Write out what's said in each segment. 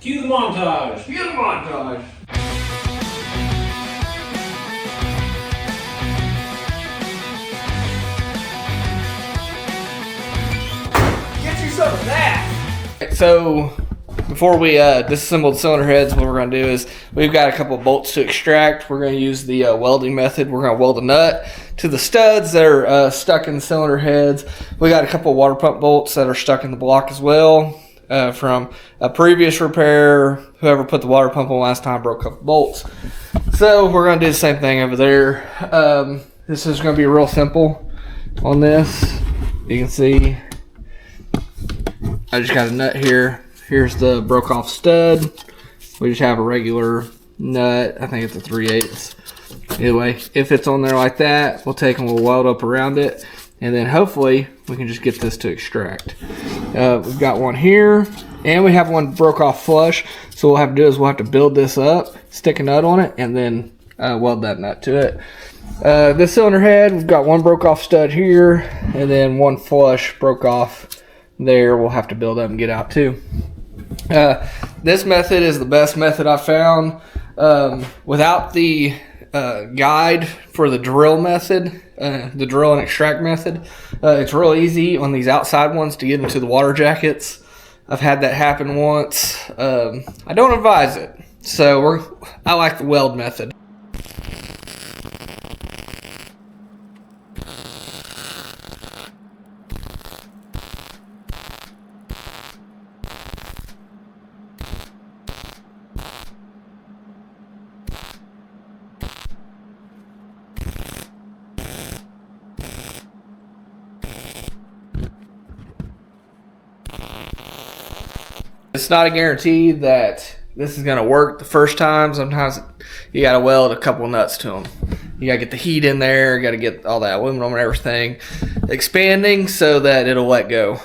Cue the montage. Cue the montage. Get you some of that. So before we disassemble the cylinder heads, what we're going to do is we've got a couple of bolts to extract. We're going to use the welding method. We're going to weld a nut to the studs that are stuck in the cylinder heads. We got a couple of water pump bolts that are stuck in the block as well from a previous repair. Whoever put the water pump on last time broke a couple bolts. So we're going to do the same thing over there. This is going to be real simple on this. You can see I just got a nut here. Here's the broke off stud. We just have a regular nut. I think it's a 3/8. Anyway, if it's on there like that, we'll take and we'll weld up around it. And then hopefully we can just get this to extract. We've got one here and we have one broke off flush. So what we'll have to do is we'll have to build this up, stick a nut on it, and then weld that nut to it. This cylinder head, we've got one broke off stud here and then one flush broke off there. We'll have to build up and get out too. This method is the best method I've found. Without the guide for the drill method, the drill and extract method, it's real easy on these outside ones to get into the water jackets. I've had that happen once. I don't advise it, so I like the weld method. It's not a guarantee that this is going to work the first time. Sometimes you got to weld a couple nuts to them. You got to get the heat in there. You got to get all that aluminum and everything expanding so that it'll let go.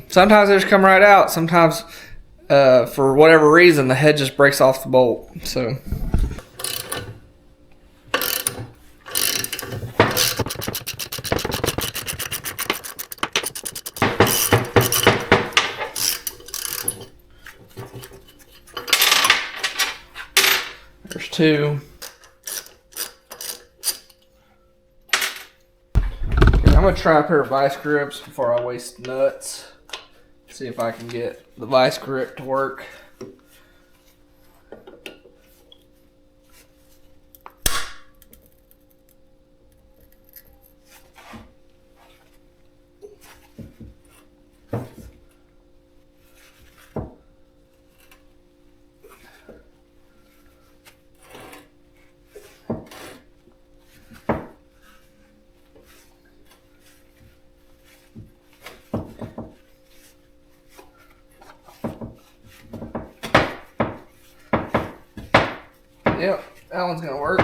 Sometimes they just come right out. Sometimes, for whatever reason, the head just breaks off the bolt. So. There's two. Okay, I'm going to try a pair of vice grips before I waste nuts. See if I can get the vice grip to work. Yep, that one's gonna work.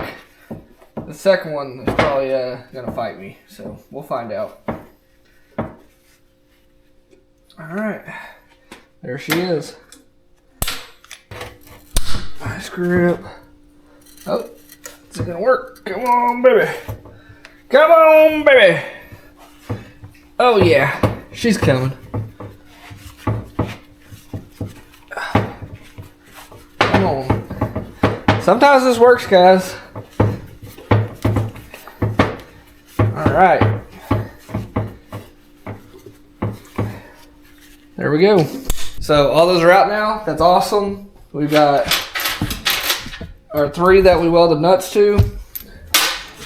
The second one is probably gonna fight me, so we'll find out. Alright, there she is. Nice grip. Oh, is it gonna work? Come on, baby. Come on, baby. Oh yeah, she's coming. Come on. Sometimes this works, guys. All right. There we go. So all those are out now. That's awesome. We've got our 3 that we welded nuts to.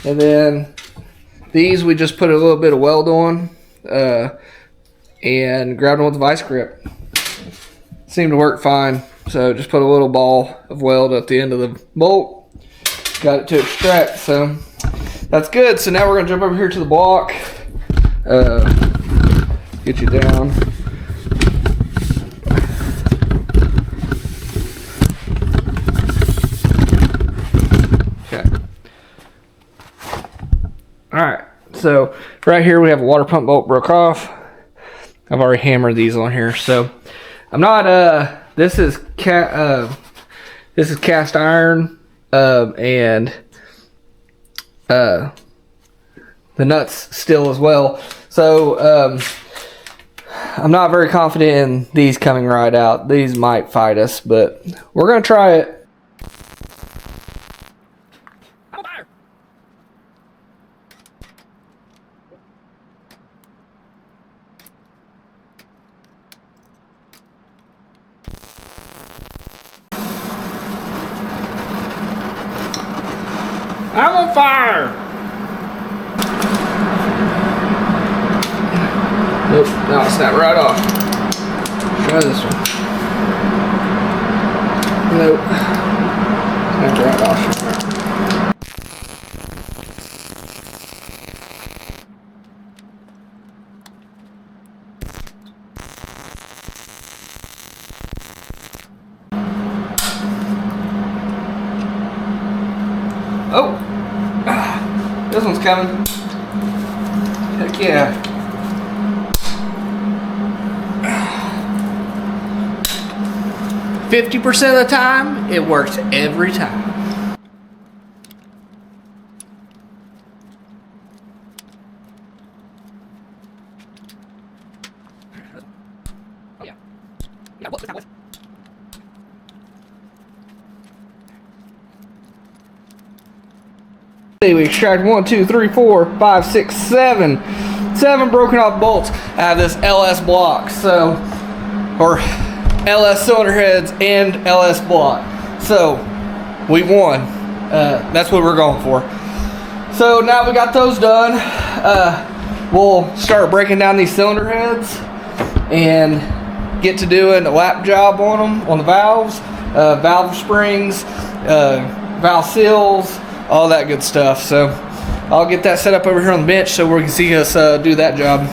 And then these we just put a little bit of weld on and grabbed them with the vice grip. Seemed to work fine. So just put a little ball of weld at the end of the bolt. Got it to extract, so that's good. So now we're gonna jump over here to the block. Get you down. Okay. All right, so right here we have a water pump bolt broke off. I've already hammered these on here, so I'm not this is cast iron, and the nuts still as well. So I'm not very confident in these coming right out. These might fight us, but we're going to try it. I'm on fire! Nope, no, it snapped right off. Try this one. Nope. Snapped right off. Oh! This one's coming. Heck yeah. "50% of the time, it works every time." We extracted 1, 2, 3, 4, 5, 6, 7 broken off bolts out of this LS block. So, or LS cylinder heads and LS block. So we won. That's what we're going for. So now we got those done. We'll start breaking down these cylinder heads and get to doing a lap job on them, on the valves, valve springs, valve seals, all that good stuff. So I'll get that set up over here on the bench so we can see us do that job.